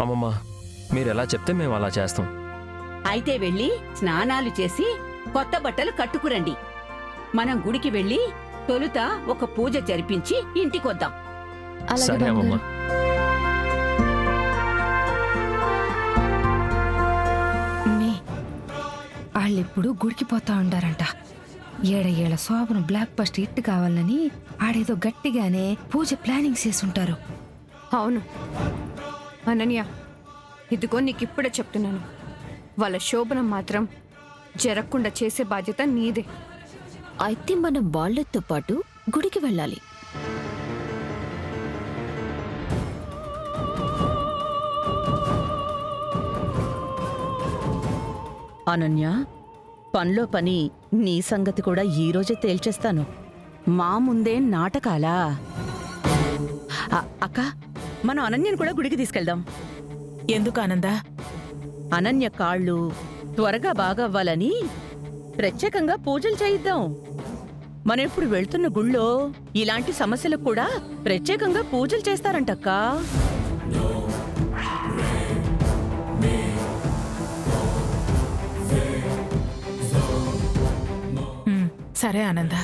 అమ్మమ్మ, మీరు ఎలా చెప్తే మేము అలా చేస్తాం. అయితే వెళ్ళి స్నానాలు చేసి కొత్త బట్టలు కట్టుకురండి. మనం గుడికి వెళ్ళి తొలుత ఒక పూజ జరిపించి ఇంటికొద్దాం. సరే అమ్మమ్మ. వాళ్ళెప్పుడు గుడికి పోతా ఉండారంట. ఏడ శోభను బ్లాక్ బస్ట్ హిట్ కావాలని ఆడేదో గట్టిగానే పూజ ప్లానింగ్ చేసుంటారు. అవును అనన్య, ఇదిగో నీకిప్పుడే చెప్తున్నాను, వాళ్ళ శోభనం మాత్రం జరగకుండా చేసే బాధ్యత నీదే. అయితే మనం వాళ్ళతో పాటు గుడికి వెళ్ళాలి. అనన్య, పనిలో పని నీ సంగతి కూడా ఈరోజే తేల్చేస్తాను. మా ముందే నాటకాలా? అక్క, మనం అనన్యను కూడా గుడికి తీసుకెళ్దాం. ఎందుకు ఆనందా? అనన్య కాళ్ళు త్వరగా బాగవ్వాలని ప్రత్యేకంగా పూజలు చేయిద్దాం. మనం ఇప్పుడు వెళ్తున్న గుళ్ళో ఇలాంటి సమస్యలకు కూడా ప్రత్యేకంగా పూజలు చేస్తారంటక్కా. సరే ఆనంద,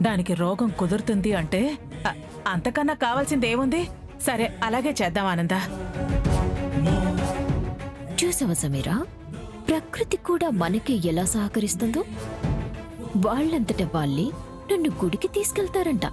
దానికి రోగం కుదురుతుంది అంటే అంతకన్నా కావాల్సింది ఏముంది? సరే, అలాగే చేద్దాం ఆనంద. చూసావా సమీరా, ప్రకృతి కూడా మనకి ఎలా సహకరిస్తుందో. వాళ్ళంతట వాళ్ళే నన్ను గుడికి తీసుకెళ్తారంట.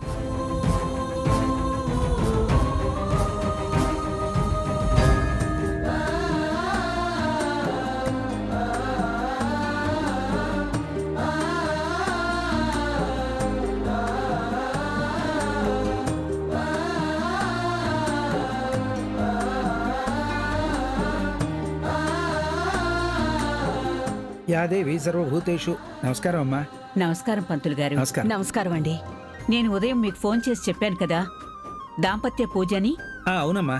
యాదేవి సర్వభూతేషు. నమస్కారం అమ్మా. నమస్కారం పంతులు గారు. నమస్కారం. నమస్కారం అండి. నేను ఉదయం మీకు ఫోన్ చేసి చెప్పాను కదా, దాంపత్య పూజని. అవునమ్మా.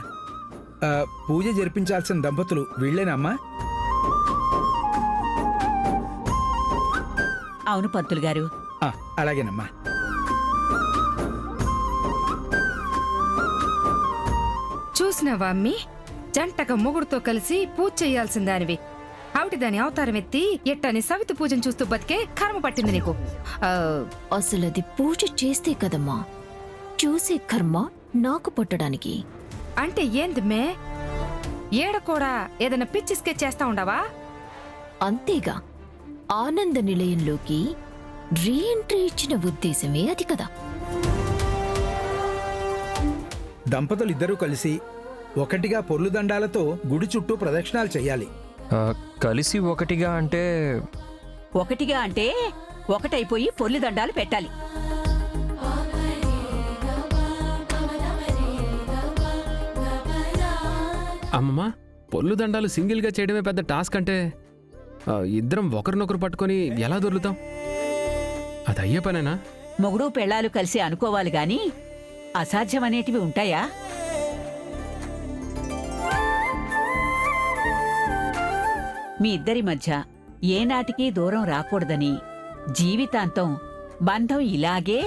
పూజ జరిపించాల్సిన దంపతులు వీళ్ళేనమ్మా? అవును పంతులు గారు. అలాగేనమ్మా. చూసినావా అమ్మి, జంటగా మొగుడుతో కలిసి పూజ చేయాల్సిందానివి. ఆవిటి దాని అవతారం ఎత్తి ఎట్టని సవితి పూజను చూస్తూ బతికే కర్మ పట్టింది నీకు. అసలది పూజ చేస్తే కదమ్మా చూసే కర్మ నాకు పట్టడానికి. అంటే ఏంది ఏడ కూడా ఏదైనా పిచ్చి స్కెచ్ చేస్తా ఉండవా? అంతేగా, ఆనంద నిలయంలోకి రీఎంట్రీ ఇచ్చిన ఉద్దేశమే అది కదా. దంపతులు ఇద్దరూ కలిసి ఒకటిగా పొర్లు దండాలతో గుడి చుట్టూ ప్రదక్షిణాలు చెయ్యాలి. కలిసి ఒకటిగా అంటే? ఒకటిగా అంటే ఒకటైపోయి పొర్లు దండాలు పెట్టాలి. అమ్మమ్మ, పొర్లు దండాలు సింగిల్గా చేయడమే పెద్ద టాస్క్ అంటే ఇద్దరం ఒకరినొకరు పట్టుకొని ఎలా దొరుకుతాం? అది అయ్యే పనేనా? మొగుడు పెళ్ళాలు కలిసి అనుకోవాలి గాని అసాధ్యమనేటివి ఉంటాయా? మీ ఇద్దరి మధ్య ఏనాటికి దూరం రాకూడదని, జీవితాంతం బంధం ఇలాగే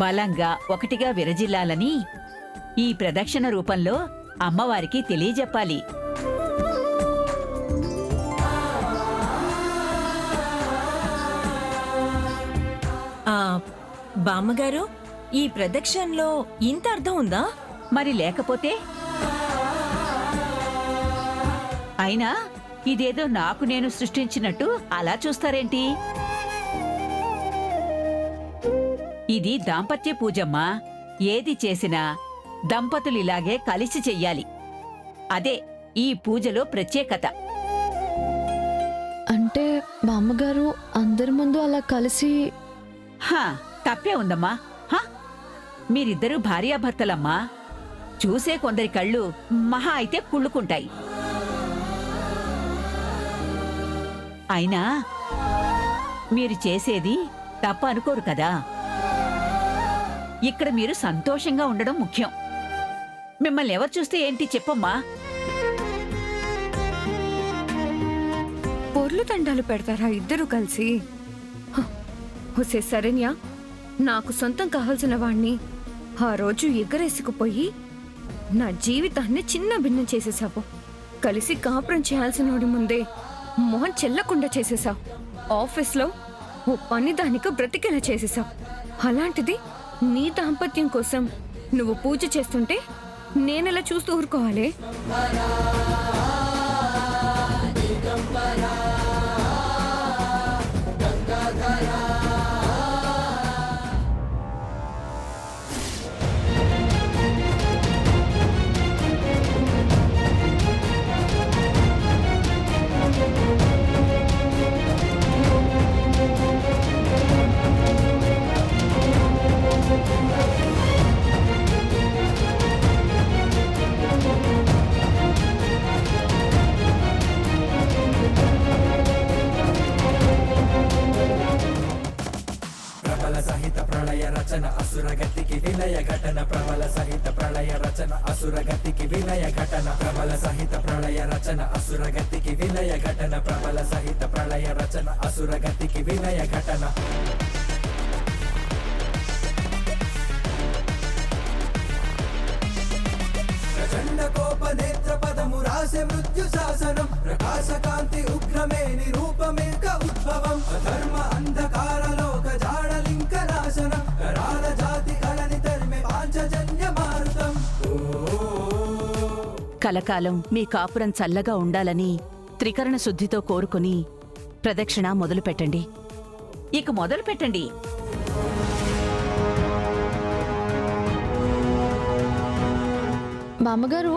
బలంగా ఒకటిగా విరజిల్లాలని ఈ ప్రదక్షిణ రూపంలో అమ్మవారికి తెలియజెప్పాలి. బామ్మగారు, ఈ ప్రదక్షిణలో ఇంత అర్థం ఉందా? మరి లేకపోతే? అయినా ఇదేదో నాకు నేను సృష్టించినట్టు అలా చూస్తారేంటి? ఇది దాంపత్య పూజమ్మా. ఏది చేసినా దంపతులిలాగే కలిసి చెయ్యాలి. అదే ఈ పూజలో ప్రత్యేకత. అంటే మా అమ్మగారు అందరి ముందు అలా కలిసి? తప్పే ఉందమ్మా. మీరిద్దరూ భార్యాభర్తలమ్మా. చూసే కొందరి కళ్ళు మహా అయితే కుళ్ళుకుంటాయి. అయినా మీరు చేసేది తప్ప అనుకోరు కదా. ఇక్కడ మీరు సంతోషంగా ఉండడం ముఖ్యం. మిమ్మల్ని ఎవరు చూస్తే ఏంటి చెప్పమ్మా? పొర్లు దండాలు పెడతారా ఇద్దరు కలిసి? హుసే శరణ్య, నాకు సొంతం కావాల్సిన వాణ్ణి ఆ రోజు ఎగరేసుకుపోయి నా జీవితాన్ని చిన్న భిన్నం చేసేసావు. కలిసి కాపురం చేయాల్సిన వాడి ముందే మొహం చెల్లకుండా చేసేసావు. ఆఫీస్లో ఓ పని దానికి బ్రతికేలా చేసేసావు. అలాంటిది నీ దాంపత్యం కోసం నువ్వు పూజ చేస్తుంటే నేనెలా చూస్తూ ఊరుకోవాలి? కలకాలం మీ కాపురం చల్లగా ఉండాలని త్రికరణ శుద్ధితో కోరుకుని ప్రదక్షిణ మొదలు పెట్టండి. ఇక మొదలు పెట్టండి. మామగారు,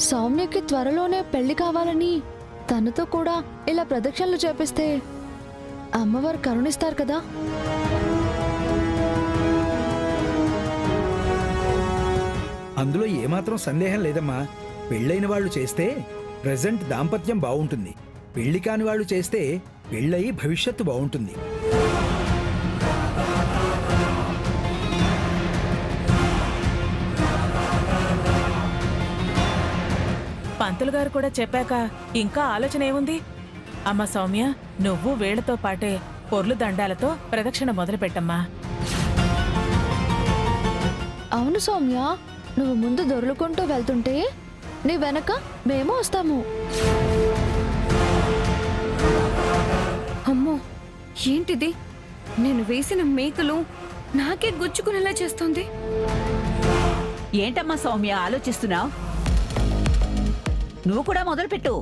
సౌమ్యకి త్వరలోనే పెళ్లి కావాలని తనతో కూడా ఇలా ప్రదక్షిణలు చేపిస్తే అమ్మవారు కరుణిస్తారు కదా? అందులో ఏమాత్రం సందేహం లేదమ్మా. పెళ్ళైన వాళ్ళు చేస్తే ప్రెజెంట్ దాంపత్యం బావుంటుంది. పెళ్లి కాని వాళ్ళు చేస్తే పెళ్ళయి భవిష్యత్తు బావుంటుంది. పంతులు గారు కూడా చెప్పాక ఇంకా ఆలోచన ఏముంది? అమ్మ సౌమ్య, నువ్వు వేళ్లతో పాటే పొర్లు దండాలతో ప్రదక్షిణ మొదలు పెట్టమ్మా. అవును సౌమ్య, నువ్వు ముందు దొర్లుకుంటూ వెళ్తుంటే నీ వెనక మేము వస్తాము. అమ్మో, ఏంటిది? నేను వేసిన మేకలు నాకే గుచ్చుకునేలా చేస్తోంది. ఏంటమ్మా సౌమ్య ఆలోచిస్తున్నావు? నువ్వు కూడా మొదలుపెట్టు.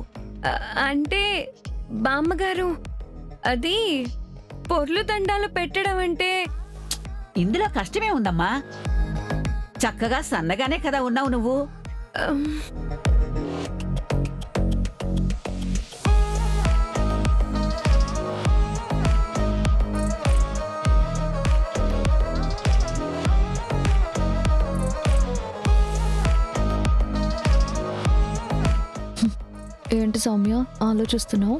అంటే బామ్మగారు, అది పొర్లు దండాలు పెట్టడం అంటే ఇందులో కష్టమే ఉందమ్మా. చక్కగా సన్నగానే కదా ఉన్నావు నువ్వు. ఏంటి సౌమ్య ఆలోచిస్తున్నావు?